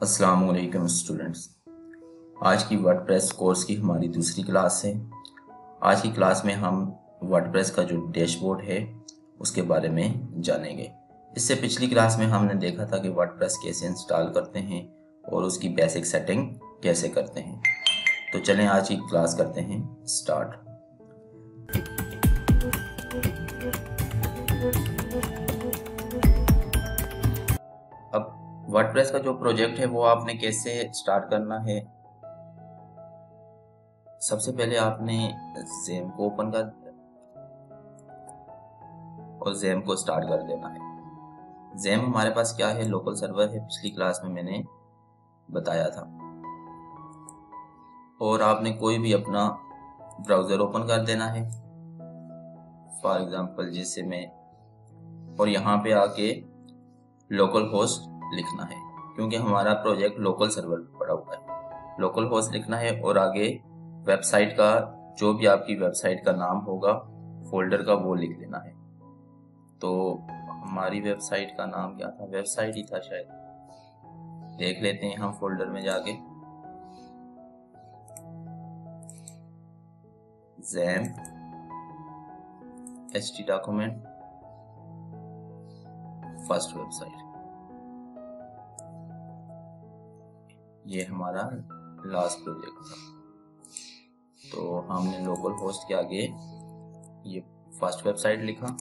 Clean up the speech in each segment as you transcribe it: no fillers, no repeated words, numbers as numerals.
अस्सलामुअलैकुम स्टूडेंट्स। आज की वर्डप्रेस कोर्स की हमारी दूसरी क्लास है। आज की क्लास में हम वर्डप्रेस का जो डैशबोर्ड है उसके बारे में जानेंगे। इससे पिछली क्लास में हमने देखा था कि वर्डप्रेस कैसे इंस्टॉल करते हैं और उसकी बेसिक सेटिंग कैसे करते हैं। तो चलें आज की क्लास करते हैं स्टार्ट। अब वर्डप्रेस का जो प्रोजेक्ट है वो आपने कैसे स्टार्ट करना है। सबसे पहले आपने ज़ेम को ओपन कर और ज़ेम को स्टार्ट कर देना है। ज़ेम हमारे पास क्या है, लोकल सर्वर है, पिछली क्लास में मैंने बताया था। और आपने कोई भी अपना ब्राउज़र ओपन कर देना है, फॉर एग्जांपल जैसे मैं, और यहाँ पे आके लोकल होस्ट लिखना है क्योंकि हमारा प्रोजेक्ट लोकल सर्वर पे पड़ा हुआ है। लोकल होस्ट लिखना है और आगे वेबसाइट का, जो भी आपकी वेबसाइट का नाम होगा फोल्डर का, वो लिख देना है। तो हमारी वेबसाइट का नाम क्या था, वेबसाइट ही था शायद, देख लेते हैं हम फोल्डर में जाके। ज़ैम HT डॉक्यूमेंट फर्स्ट वेबसाइट, ये हमारा लास्ट प्रोजेक्ट था। तो हमने लोकल होस्ट के आगे ये फर्स्ट वेबसाइट लिखा।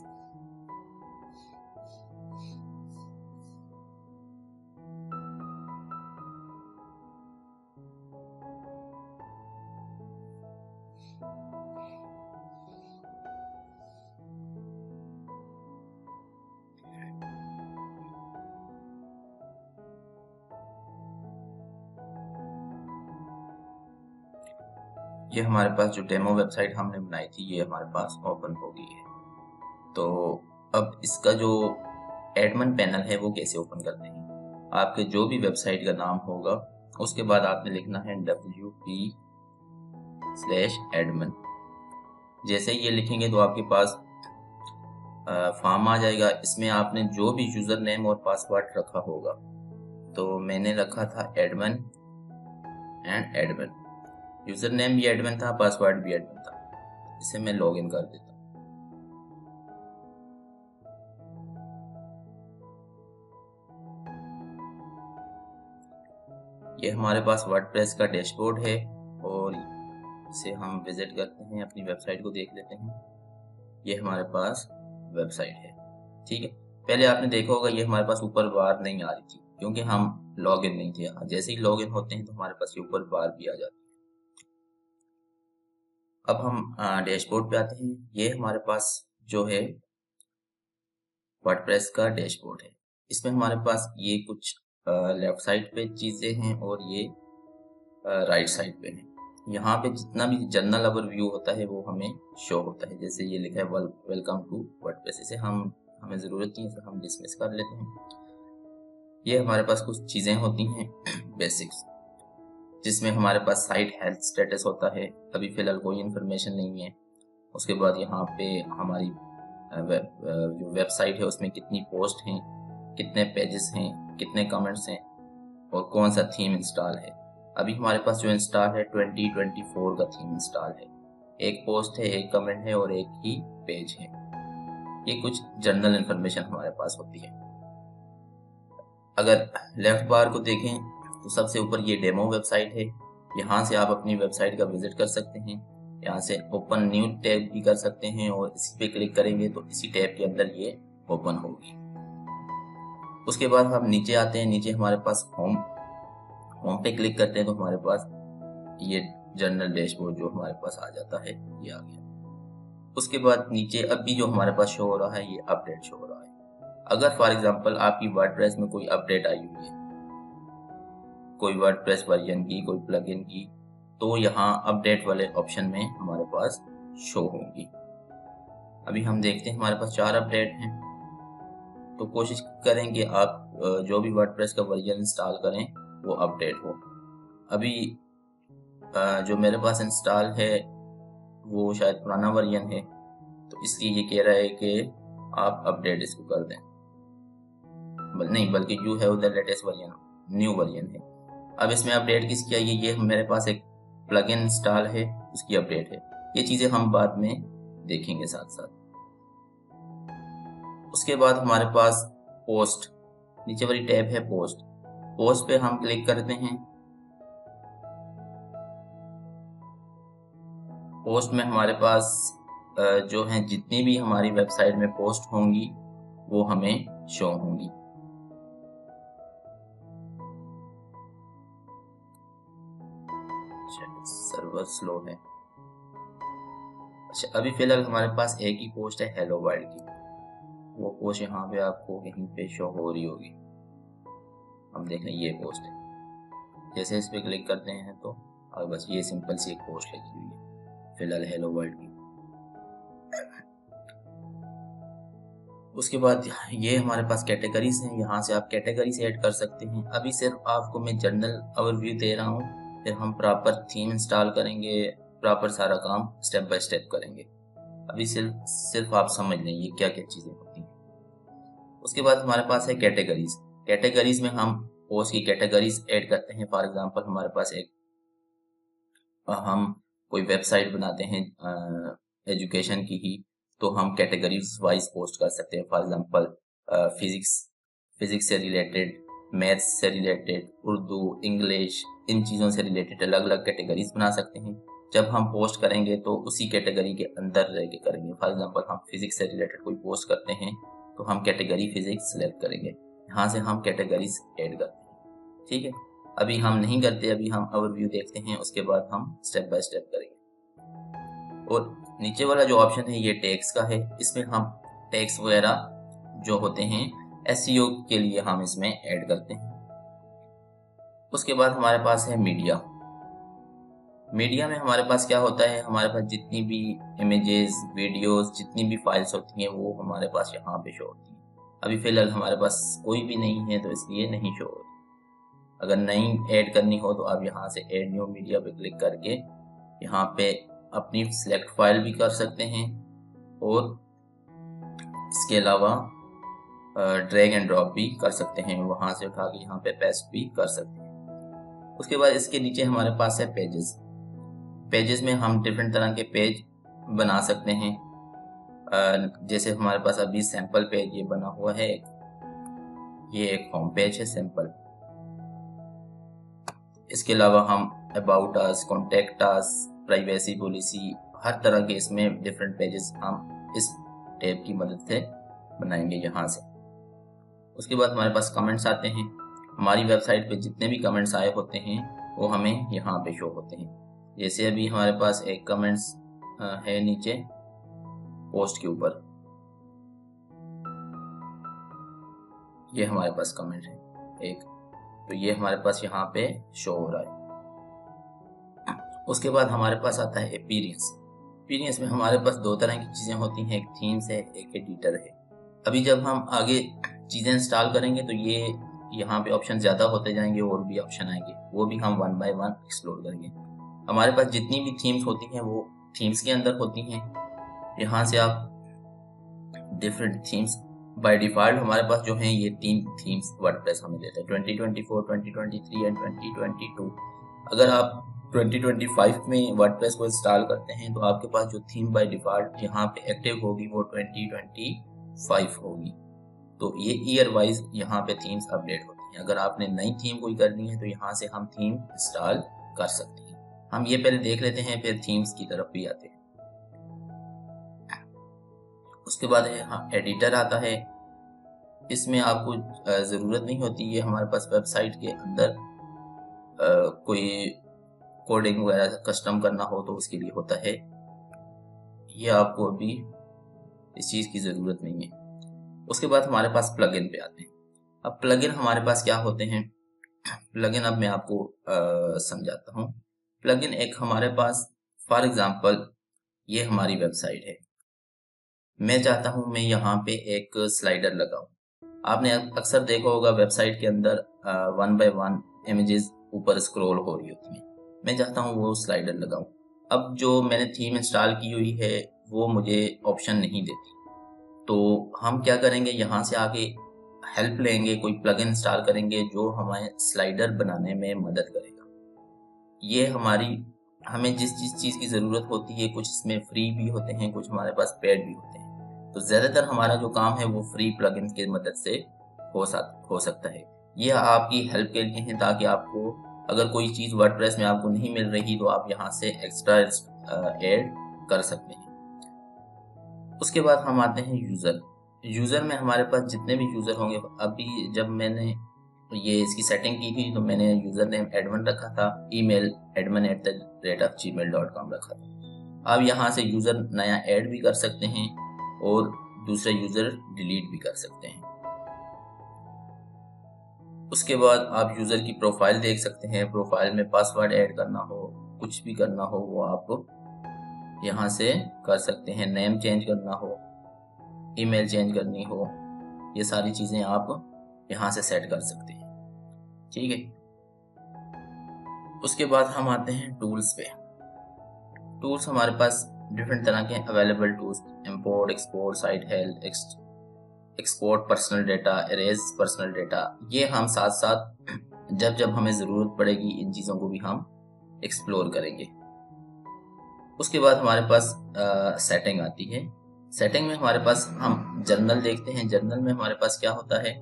ये हमारे पास जो डेमो वेबसाइट हमने बनाई थी ये हमारे पास ओपन हो गई है। तो अब इसका जो एडमिन पैनल है वो कैसे ओपन करते हैं। आपके जो भी वेबसाइट का नाम होगा उसके बाद आपने लिखना है wp/admin। जैसे ही ये लिखेंगे तो आपके पास फॉर्म आ जाएगा। इसमें आपने जो भी यूजर नेम और पासवर्ड रखा होगा, तो मैंने रखा था admin and admin. User name भी एडमिन था, पासवर्ड भी एडमिन था। इसे मैं लॉगिन कर देता हूँ। ये हमारे पास वर्डप्रेस का डैशबोर्ड है और इसे हम विजिट करते हैं, अपनी वेबसाइट को देख लेते हैं। ये हमारे पास वेबसाइट है, ठीक है। पहले आपने देखा होगा ये हमारे पास ऊपर बार नहीं आ रही थी क्योंकि हम लॉगिन नहीं थे। जैसे ही लॉगिन होते हैं तो हमारे पास ये ऊपर बार भी आ जाती है। अब हम डैशबोर्ड पे आते हैं। ये हमारे पास जो है वर्डप्रेस का डैशबोर्ड है। इसमें हमारे पास ये कुछ लेफ्ट साइड पे चीजें हैं और ये राइट साइड पे है। यहाँ पे जितना भी जनरल ओवरव्यू होता है वो हमें शो होता है। जैसे ये लिखा है वेलकम टू वर्डप्रेस, इसे हमें जरूरत नहीं है, इसे हम डिसमिस कर लेते हैं। ये हमारे पास कुछ चीजें होती हैं बेसिक्स, जिसमें हमारे पास साइट हेल्थ स्टेटस होता है, अभी फिलहाल कोई इन्फॉर्मेशन नहीं है। उसके बाद यहाँ पे हमारी जो वेबसाइट है उसमें कितनी पोस्ट हैं, कितने पेजेस हैं, कितने कमेंट्स हैं और कौन सा थीम इंस्टॉल है। अभी हमारे पास जो इंस्टॉल है 2024 का थीम इंस्टॉल है। एक पोस्ट है, एक कमेंट है और एक ही पेज है। ये कुछ जनरल इंफॉर्मेशन हमारे पास होती है। अगर लेफ्ट बार को देखें तो सबसे ऊपर ये डेमो वेबसाइट है। यहाँ से आप अपनी वेबसाइट का विजिट कर सकते हैं। यहाँ से ओपन न्यू टैब भी कर सकते हैं और इसी पे क्लिक करेंगे तो इसी टैब के अंदर ये ओपन होगी। उसके बाद हम नीचे आते हैं। नीचे हमारे पास होम पे क्लिक करते हैं तो हमारे पास ये जनरल डैशबोर्ड जो हमारे पास आ जाता है, ये आ गया। उसके बाद नीचे अभी जो हमारे पास शो हो रहा है ये अपडेट शो हो रहा है। अगर फॉर एग्जांपल आपकी वर्डप्रेस में कोई अपडेट आई हुई है, कोई वर्डप्रेस वर्जन की, कोई प्लगइन की, तो यहाँ अपडेट वाले ऑप्शन में हमारे पास शो होंगी। अभी हम देखते हैं हमारे पास 4 अपडेट हैं। तो कोशिश करें कि आप जो भी वर्डप्रेस का वर्जन इंस्टॉल करें वो अपडेट हो। अभी जो मेरे पास इंस्टॉल है वो शायद पुराना वर्जन है, तो इसलिए ये कह रहा है कि आप अपडेट इसको कर दें। नहीं, बल्कि you have the latest version, new version है। अब इसमें अपडेट किसकी आई है, ये मेरे पास एक प्लगइन इंस्टॉल है, उसकी अपडेट है। ये चीज़ें हम बाद में देखेंगे साथ साथ। उसके बाद हमारे पास पोस्ट, नीचे वाली टैब है पोस्ट। पोस्ट पे हम क्लिक करते हैं। पोस्ट में हमारे पास जो है जितनी भी हमारी वेबसाइट में पोस्ट होंगी वो हमें शो होंगी। सर्वर स्लो है। अच्छा, अभी फिलहाल हमारे पास एक ही पोस्ट है हेलो वर्ल्ड की। वो पोस्ट यहाँ पे आपको कहीं पे शो हो रही होगी। हम देख लें, ये पोस्ट है। जैसे इस पे क्लिक करते हैं तो और बस ये सिंपल सी एक पोस्ट लगी हुई है फिलहाल हेलो वर्ल्ड की। उसके बाद ये हमारे पास कैटेगरीज हैं, यहाँ से आप कैटेगरीज ऐड कर सकते हैं। अभी सिर्फ आपको मैं जनरल ओवरव्यू दे रहा हूँ, फिर हम प्रॉपर थीम इंस्टॉल करेंगे, प्रॉपर सारा काम स्टेप बाय स्टेप करेंगे। अभी सिर्फ आप समझ लें ये क्या क्या चीज़ें होती हैं। उसके बाद हमारे पास है कैटेगरीज। कैटेगरीज में हम पोस्ट की कैटेगरीज ऐड करते हैं। फॉर एग्जांपल हमारे पास एक हम कोई वेबसाइट बनाते हैं एजुकेशन की ही, तो हम कैटेगरीज वाइज पोस्ट कर सकते हैं। फॉर एग्जांपल फिजिक्स से रिलेटेड, मैथ्स से रिलेटेड, उर्दू, इंग्लिश, इन चीज़ों से रिलेटेड अलग अलग कैटेगरीज बना सकते हैं। जब हम पोस्ट करेंगे तो उसी कैटेगरी के अंदर रह के करेंगे। फॉर एग्जांपल हम फिजिक्स से रिलेटेड कोई पोस्ट करते हैं तो हम कैटेगरी फिजिक्स सेलेक्ट करेंगे, यहाँ से हम कैटेगरीज ऐड करते हैं। ठीक है, अभी हम नहीं करते, अभी हम ओवरव्यू देखते हैं, उसके बाद हम स्टेप बाय स्टेप करेंगे। और नीचे वाला जो ऑप्शन है ये टैग्स का है। इसमें हम टैग्स वगैरह जो होते हैं एसईओ के लिए हम इसमें ऐड करते हैं। उसके बाद हमारे पास है मीडिया। मीडिया में हमारे पास क्या होता है, हमारे पास जितनी भी इमेजेस, वीडियोस, जितनी भी फाइल्स होती हैं वो हमारे पास यहाँ पे शो होती हैं। अभी फिलहाल हमारे पास कोई भी नहीं है तो इसलिए नहीं शो हो रही। अगर नई ऐड करनी हो तो आप यहाँ से ऐड न्यू मीडिया पे क्लिक करके यहाँ पे अपनी सिलेक्ट फाइल भी कर सकते हैं और इसके अलावा ड्रैग एंड ड्रॉप भी कर सकते हैं, वहां से उठा के यहाँ पे पेस्ट भी कर सकते हैं। उसके बाद इसके नीचे हमारे पास है पेजेस। पेजेस में हम डिफरेंट तरह के पेज बना सकते हैं। जैसे हमारे पास अभी सैंपल पेज ये बना हुआ है, ये एक होम पेज है सिंपल। इसके अलावा हम about us, contact us, privacy policy, हर तरह के इसमें डिफरेंट पेजेस हम इस टैब की मदद से बनाएंगे यहाँ से। उसके बाद हमारे पास कमेंट्स आते हैं। हमारी वेबसाइट पे जितने भी कमेंट्स आए होते हैं वो हमें यहाँ पे शो होते हैं। जैसे अभी हमारे पास एक कमेंट्स है नीचे पोस्ट के ऊपर, ये हमारे पास कमेंट है एक, तो ये हमारे पास यहाँ पे शो हो रहा है। उसके बाद हमारे पास आता है अपीयरेंस। अपीयरेंस में हमारे पास दो तरह की चीजें होती हैं, एक थीम्स है, एक एडिटर है। अभी जब हम आगे चीजें इंस्टॉल करेंगे तो ये यहाँ पे ऑप्शन ज्यादा होते जाएंगे और भी ऑप्शन आएंगे, वो भी हम वन बाय वन एक्सप्लोर करेंगे। हमारे पास जितनी भी थीम्स होती हैं वो थीम्स के अंदर होती हैं। यहाँ से आप डिफरेंट थीम्स, बाय डिफॉल्ट हमारे पास जो हैं ये 3 थीम्स वर्डप्रेस हमें देता है, 2024, 2023 एंड 2022। अगर आप 2025 में वर्डप्रेस को इंस्टॉल करते हैं तो आपके पास जो थीम बाय डिफॉल्ट यहाँ पे एक्टिव होगी वो 2025 होगी। तो ये ईयर वाइज यहाँ पे थीम्स अपडेट होती हैं। अगर आपने नई थीम कोई करनी है तो यहाँ से हम थीम इंस्टॉल कर सकते हैं। हम ये पहले देख लेते हैं, फिर थीम्स की तरफ भी आते हैं। उसके बाद है हाँ एडिटर आता है। इसमें आपको ज़रूरत नहीं होती, ये हमारे पास वेबसाइट के अंदर कोई कोडिंग वगैरह कस्टम करना हो तो उसके लिए होता है, ये आपको अभी इस चीज़ की ज़रूरत नहीं है। उसके बाद हमारे पास प्लगइन पे आते हैं। अब प्लगइन हमारे पास क्या होते हैं, प्लगइन अब मैं आपको समझाता हूँ। प्लगइन एक हमारे पास, फॉर एग्जांपल ये हमारी वेबसाइट है, मैं चाहता हूँ मैं यहाँ पे एक स्लाइडर लगाऊं। आपने अक्सर देखा होगा वेबसाइट के अंदर 1 बाय 1 इमेजेस ऊपर स्क्रॉल हो रही होती हैं, मैं चाहता हूँ वो स्लाइडर लगाऊं। अब जो मैंने थीम इंस्टॉल की हुई है वो मुझे ऑप्शन नहीं देती, तो हम क्या करेंगे, यहाँ से आके हेल्प लेंगे, कोई प्लगइन इंस्टॉल करेंगे जो हमें स्लाइडर बनाने में मदद करेगा। ये हमें जिस चीज़ की ज़रूरत होती है, कुछ इसमें फ्री भी होते हैं, कुछ हमारे पास पेड भी होते हैं। तो ज़्यादातर हमारा जो काम है वो फ्री प्लगइन की मदद से हो सकता है। ये आपकी हेल्प के लिए है, ताकि आपको अगर कोई चीज़ वर्डप्रेस में आपको नहीं मिल रही तो आप यहाँ से एक्स्ट्रा ऐड कर सकते हैं। उसके बाद हम आते हैं यूज़र में हमारे पास जितने भी यूज़र होंगे, अभी जब मैंने ये इसकी सेटिंग की थी तो मैंने यूज़र नेम एडमिन रखा था, ईमेल admin@gmail.com रखा था। आप यहाँ से यूज़र नया ऐड भी कर सकते हैं और दूसरे यूज़र डिलीट भी कर सकते हैं। उसके बाद आप यूज़र की प्रोफाइल देख सकते हैं। प्रोफाइल में पासवर्ड ऐड करना हो, कुछ भी करना हो, वो आप यहाँ से कर सकते हैं। नेम चेंज करना हो, ईमेल चेंज करनी हो, ये सारी चीज़ें आप यहाँ से सेट कर सकते हैं। ठीक है। उसके बाद हम आते हैं टूल्स पे। टूल्स हमारे पास डिफरेंट तरह के available tools, import, export, site help, export personal data, erase personal data, ये हम साथ साथ जब हमें ज़रूरत पड़ेगी इन चीज़ों को भी हम एक्सप्लोर करेंगे। उसके बाद हमारे पास सेटिंग आती है। सेटिंग में हमारे पास हम जर्नल देखते हैं। जर्नल में हमारे पास क्या होता है,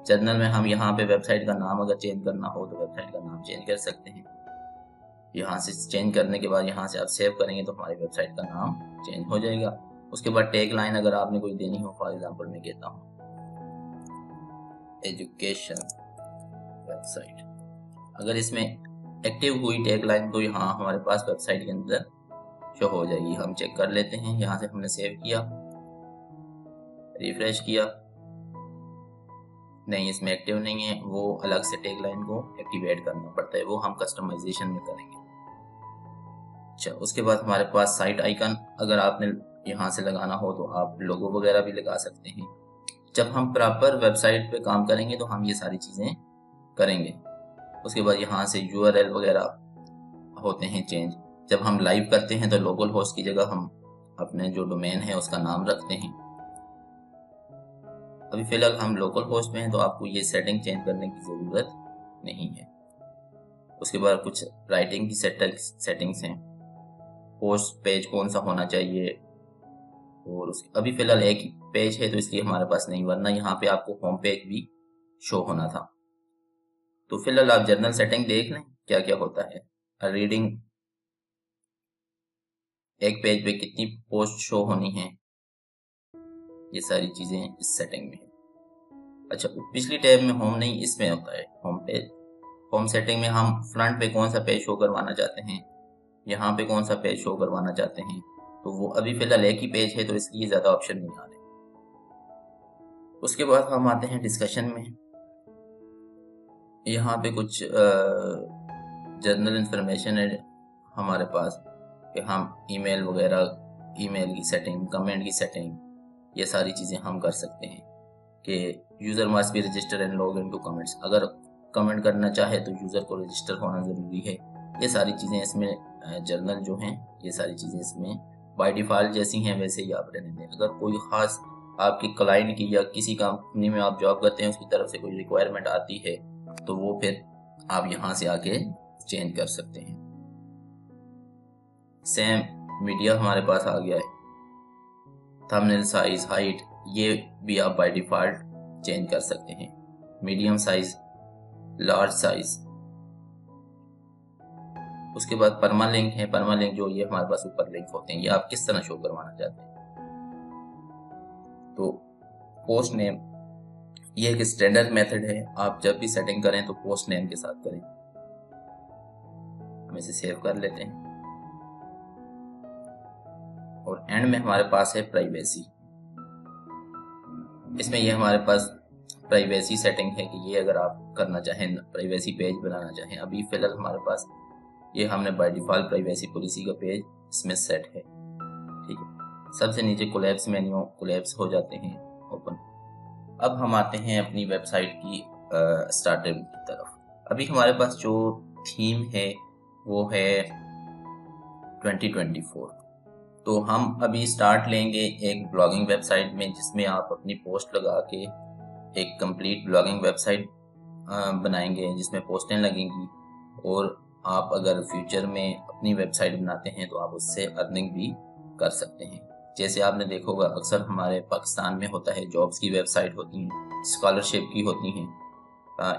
जर्नल में हम यहाँ पे वेबसाइट का नाम अगर चेंज करना हो तो वेबसाइट का नाम चेंज कर सकते हैं। यहाँ से चेंज करने के बाद यहाँ से आप सेव करेंगे तो हमारी वेबसाइट का नाम चेंज हो जाएगा। उसके बाद टैग लाइन अगर आपने कोई देनी हो, फॉर एग्जांपल मैं कहता हूँ एजुकेशन वेबसाइट, अगर इसमें एक्टिव हुई टैग लाइन तो यहाँ हमारे पास वेबसाइट के अंदर शो हो जाएगी। हम चेक कर लेते हैं। यहाँ से हमने सेव किया, रिफ्रेश किया, नहीं इसमें एक्टिव नहीं है, वो अलग से टैग लाइन को एक्टिवेट करना पड़ता है, वो हम कस्टमाइजेशन में करेंगे। अच्छा, उसके बाद हमारे पास साइट आइकन अगर आपने यहाँ से लगाना हो तो आप लोगो वगैरह भी लगा सकते हैं। जब हम प्रॉपर वेबसाइट पे काम करेंगे तो हम ये सारी चीज़ें करेंगे। उसके बाद यहाँ से URL वगैरह होते हैं चेंज। जब हम लाइव करते हैं तो लोकल होस्ट की जगह हम अपने जो डोमेन है उसका नाम रखते हैं। अभी फिलहाल हम लोकल होस्ट में हैं तो आपको ये सेटिंग चेंज करने की ज़रूरत नहीं है। उसके बाद कुछ राइटिंग की सेटिंग्स हैं, पोस्ट पेज कौन सा होना चाहिए, और अभी फिलहाल एक ही पेज है तो इसलिए हमारे पास नहीं, वरना यहाँ पे आपको होम पेज भी शो होना था। तो फिलहाल आप जर्नल सेटिंग देख लें क्या क्या होता है। रीडिंग, एक पेज पे कितनी पोस्ट शो होनी है, ये सारी चीजें इस सेटिंग में है। अच्छा, पिछली टैब में होम नहीं, इसमें होता है होम पेज। होम सेटिंग में हम फ्रंट पे कौन सा पेज शो करवाना चाहते हैं, यहाँ पे कौन सा पेज शो करवाना चाहते हैं, तो वो अभी फिलहाल एक ही पेज है तो इसलिए ज्यादा ऑप्शन नहीं आ रहे। उसके बाद हम आते हैं डिस्कशन में। यहाँ पे कुछ जनरल इंफॉर्मेशन है हमारे पास कि हम ईमेल वगैरह, ईमेल की सेटिंग, कमेंट की सेटिंग, ये सारी चीज़ें हम कर सकते हैं कि user must be register and log in to comments. अगर कमेंट करना चाहे तो यूज़र को रजिस्टर होना ज़रूरी है। ये सारी चीज़ें इसमें जर्नल जो हैं, ये सारी चीज़ें इसमें बाय डिफ़ॉल्ट जैसी हैं वैसे ही आप रहने दें। अगर कोई ख़ास आपकी क्लाइंट की या किसी कंपनी में आप जॉब करते हैं उसकी तरफ से कोई रिक्वायरमेंट आती है तो वो फिर आप यहाँ से आके चेंज कर सकते हैं। सेम मीडिया हमारे पास आ गया है, थंबनेल साइज, हाइट, ये भी आप बाय डिफ़ॉल्ट चेंज कर सकते हैं। Medium size, large size. उसके बाद परमा लिंक है। परमा लिंक जो ये हमारे पास ऊपर लिंक होते हैं, ये आप किस तरह शो करवाना चाहते हैं। तो पोस्ट नेम, ये एक स्टैंडर्ड मेथड है, आप जब भी सेटिंग करें तो पोस्ट नेम के साथ करें। हम इसे सेव कर लेते हैं और एंड में हमारे पास है प्राइवेसी। इसमें ये हमारे पास प्राइवेसी सेटिंग है कि ये अगर आप करना चाहें, प्राइवेसी पेज बनाना चाहें। अभी फिलहाल हमारे पास ये हमने बाय डिफ़ॉल्ट प्राइवेसी पॉलिसी का पेज इसमें सेट है। ठीक है, सबसे नीचे कोलैप्स मेन्यू, कोलैप्स हो जाते हैं ओपन। अब हम आते हैं अपनी वेबसाइट की स्टार्टर की तरफ। अभी हमारे पास जो थीम है वो है 2024। तो हम अभी स्टार्ट लेंगे एक ब्लॉगिंग वेबसाइट में जिसमें आप अपनी पोस्ट लगा के एक कंप्लीट ब्लॉगिंग वेबसाइट बनाएंगे जिसमें पोस्टें लगेंगी, और आप अगर फ्यूचर में अपनी वेबसाइट बनाते हैं तो आप उससे अर्निंग भी कर सकते हैं। जैसे आपने देखा होगा अक्सर हमारे पाकिस्तान में होता है, जॉब्स की वेबसाइट होती हैं, स्कॉलरशिप की होती हैं,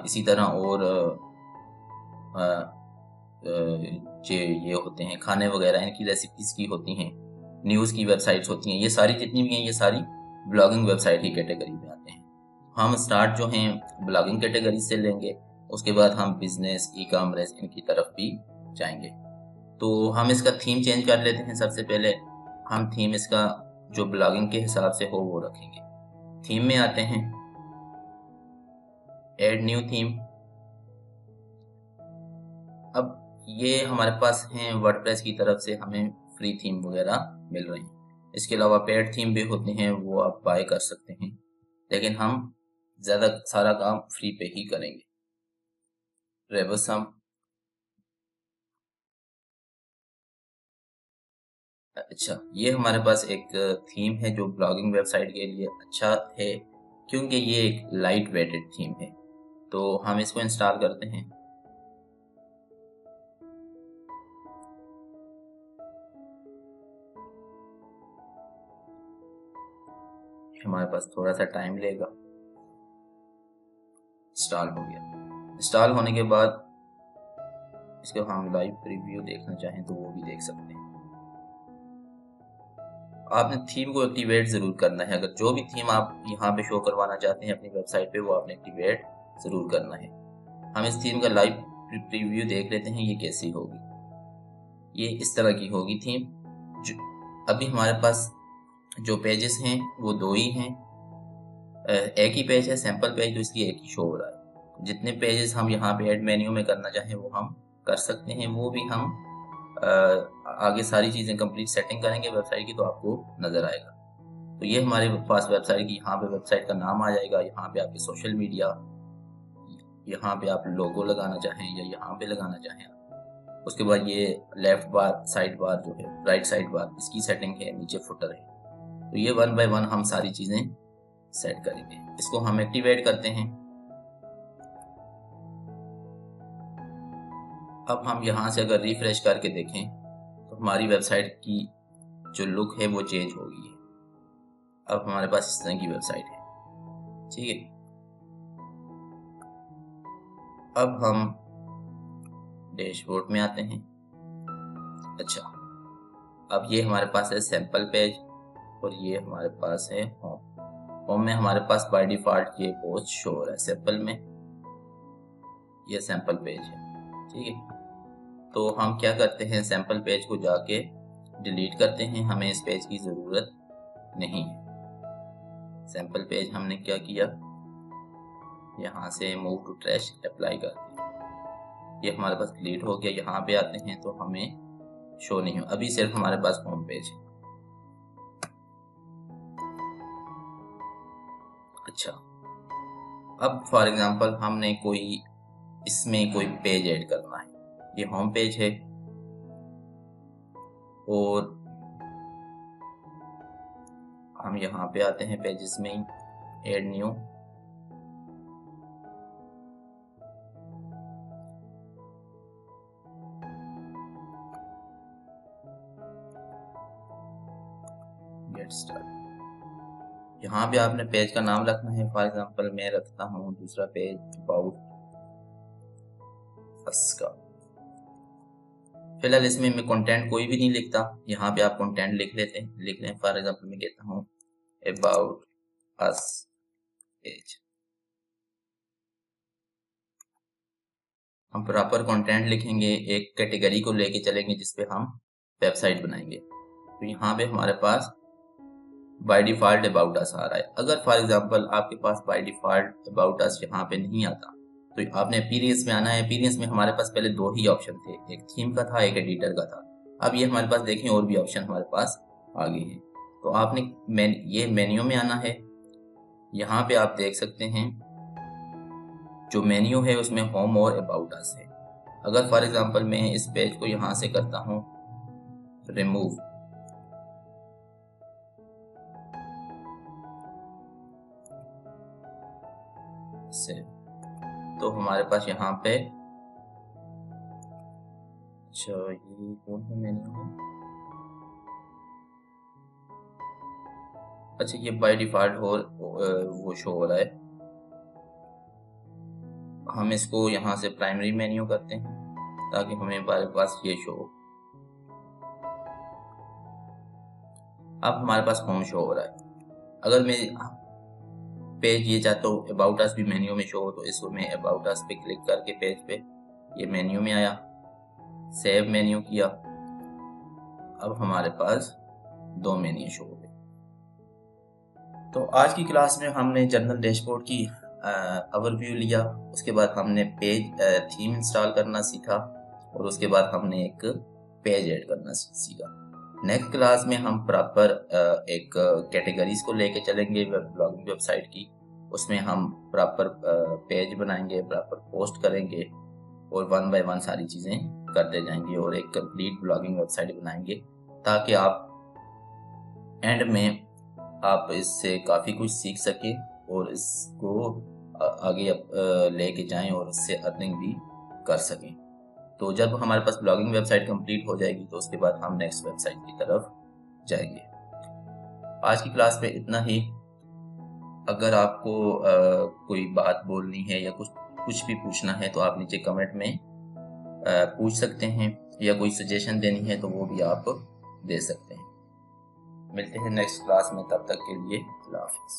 इसी तरह और अ, ये होते हैं खाने वगैरह, इनकी रेसिपीज की होती हैं, न्यूज़ की वेबसाइट्स होती हैं। ये सारी जितनी भी हैं ये सारी ब्लॉगिंग वेबसाइट की कैटेगरी में आते हैं। हम स्टार्ट जो हैं ब्लॉगिंग कैटेगरी से लेंगे, उसके बाद हम बिजनेस, ई कॉमर्स इनकी तरफ भी जाएंगे। तो हम इसका थीम चेंज कर लेते हैं। सबसे पहले हम थीम इसका जो ब्लॉगिंग के हिसाब से हो वो रखेंगे। थीम में आते हैं, ऐड न्यू थीम। अब ये हमारे पास हैं वर्डप्रेस की तरफ से हमें फ्री थीम वगैरह मिल रही हैं। इसके अलावा पेड थीम भी होते हैं, वो आप बाय कर सकते हैं, लेकिन हम ज़्यादा सारा काम फ्री पे ही करेंगे। रेबसम, अच्छा, ये हमारे पास एक थीम है जो ब्लॉगिंग वेबसाइट के लिए अच्छा है, क्योंकि ये एक लाइट वेटेड थीम है। तो हम इसको इंस्टॉल करते हैं। हमारे पास थोड़ा सा टाइम लेगा। इंस्टॉल हो गया। इंस्टॉल होने के बाद इसको हम लाइव प्रीव्यू देखना चाहें तो वो भी देख सकते हैं। आपने थीम को एक्टिवेट जरूर करना है। अगर जो भी थीम आप यहाँ पे शो करवाना चाहते हैं अपनी वेबसाइट पे, वो आपने एक्टिवेट जरूर करना है। हम इस थीम का लाइव प्रीव्यू देख लेते हैं ये कैसी होगी। ये इस तरह की होगी थीम। जो अभी हमारे पास जो पेजेस हैं वो दो ही हैं। एक ही पेज है सैंपल पेज, तो इसलिए एक ही शो हो रहा है। जितने पेजेस हम यहाँ पे ऐड मेन्यू में करना चाहें वो हम कर सकते हैं। वो भी हम आगे सारी चीज़ें कंप्लीट सेटिंग करेंगे वेबसाइट की तो आपको नज़र आएगा। तो ये हमारे पास वेबसाइट की, यहाँ पे वेबसाइट का नाम आ जाएगा, यहाँ पे आपके सोशल मीडिया, यहाँ पे आप लोगो लगाना चाहें या यहाँ पे लगाना चाहें। उसके बाद ये लेफ्ट बार, साइड बार जो है, राइट साइड बार, इसकी सेटिंग है, नीचे फुटर है। तो ये वन बाय वन हम सारी चीज़ें सेट करेंगे। इसको हम एक्टिवेट करते हैं। अब हम यहाँ से अगर रिफ्रेश करके देखें तो हमारी वेबसाइट की जो लुक है वो चेंज हो गई है। अब हमारे पास इस तरह की वेबसाइट है, ठीक है। अब हम डैशबोर्ड में आते हैं। अच्छा, अब ये हमारे पास है सैंपल पेज और ये हमारे पास है होम। होम में हमारे पास बाय डिफॉल्ट ये पोस्ट शो हो रहा है सैंपल में, ये सैंपल पेज है, ठीक है। तो हम क्या करते हैं, सैंपल पेज को जाके डिलीट करते हैं, हमें इस पेज की ज़रूरत नहीं है। सैंपल पेज हमने क्या किया, यहाँ से मूव टू ट्रैश अप्लाई कर दिया। ये हमारे पास डिलीट हो गया। यहाँ पे आते हैं तो हमें शो नहीं हो, अभी सिर्फ हमारे पास होम पेज है। अच्छा, अब फॉर एग्जांपल हमने कोई इसमें कोई पेज ऐड करना है। ये होम पेज है और हम यहाँ पे आते हैं पेजेस में, ऐड न्यू। Get start. यहाँ पे आपने पेज का नाम रखना है। फॉर एग्जांपल मैं रखता हूँ दूसरा पेज अबाउट अस का। फिलहाल इसमें मैं कंटेंट कोई भी नहीं लिखता, यहाँ पे आप कंटेंट लिख लें। फॉर एग्जांपल मैं कहता हूँ अबाउट अस पेज। हम प्रॉपर कंटेंट लिखेंगे, एक कैटेगरी को लेके चलेंगे जिसपे हम वेबसाइट बनाएंगे। तो यहाँ पे हमारे पास बाय डिफॉल्ट अबाउट अस आ रहा है। अगर फॉर एग्जांपल आपके पास बाय डिफॉल्ट अबाउट अस यहाँ पे नहीं आता तो आपने अपीयरेंस में आना है। अपीयरेंस में हमारे पास पहले दो ही ऑप्शन थे, एक थीम का था, एक एडिटर का था। अब ये हमारे पास देखें और भी ऑप्शन हमारे पास आ गए हैं। तो आपने ये मेन्यू में आना है। यहाँ पे आप देख सकते हैं जो मेन्यू है उसमें होम और अबाउट अस है। अगर फॉर एग्जांपल मैं इस पेज को यहाँ से करता हूँ रिमूव, सेव। तो हमारे पास यहाँ पे अच्छा ये कौन सा मेन्यू है? अच्छा ये बाय डिफॉल्ट वो शो हो रहा है। हम इसको यहाँ से प्राइमरी मेन्यू करते हैं ताकि हमें हमारे पास ये शो हो। अब हमारे पास होम शो हो रहा है। अगर मैं पेज ये चाहता हूँ अबाउट अस भी मेन्यू में शो हो तो इसको मैं अबाउट अस पे क्लिक करके पेज पे ये मेन्यू में आया, सेव मेन्यू किया। अब हमारे पास 2 मेन्यू शो हो गए। तो आज की क्लास में हमने जनरल डैशबोर्ड की ओवरव्यू लिया, उसके बाद हमने पेज थीम इंस्टॉल करना सीखा और उसके बाद हमने एक पेज ऐड करना सीखा। नेक्स्ट क्लास में हम प्रॉपर एक कैटेगरीज को लेके चलेंगे ब्लॉगिंग वेबसाइट की। उसमें हम प्रॉपर पेज बनाएंगे, प्रॉपर पोस्ट करेंगे और 1 बाय 1 सारी चीज़ें करते जाएंगे और एक कंप्लीट ब्लॉगिंग वेबसाइट बनाएंगे ताकि आप एंड में आप इससे काफ़ी कुछ सीख सकें और इसको आगे लेके जाएं और इससे अर्निंग भी कर सकें। तो जब हमारे पास ब्लॉगिंग वेबसाइट कंप्लीट हो जाएगी तो उसके बाद हम नेक्स्ट वेबसाइट की तरफ जाएंगे। आज की क्लास में इतना ही। अगर आपको कोई बात बोलनी है या कुछ भी पूछना है तो आप नीचे कमेंट में पूछ सकते हैं या कोई सजेशन देनी है तो वो भी आप दे सकते हैं। मिलते हैं नेक्स्ट क्लास में, तब तक के लिए अल्लाह हाफिज़।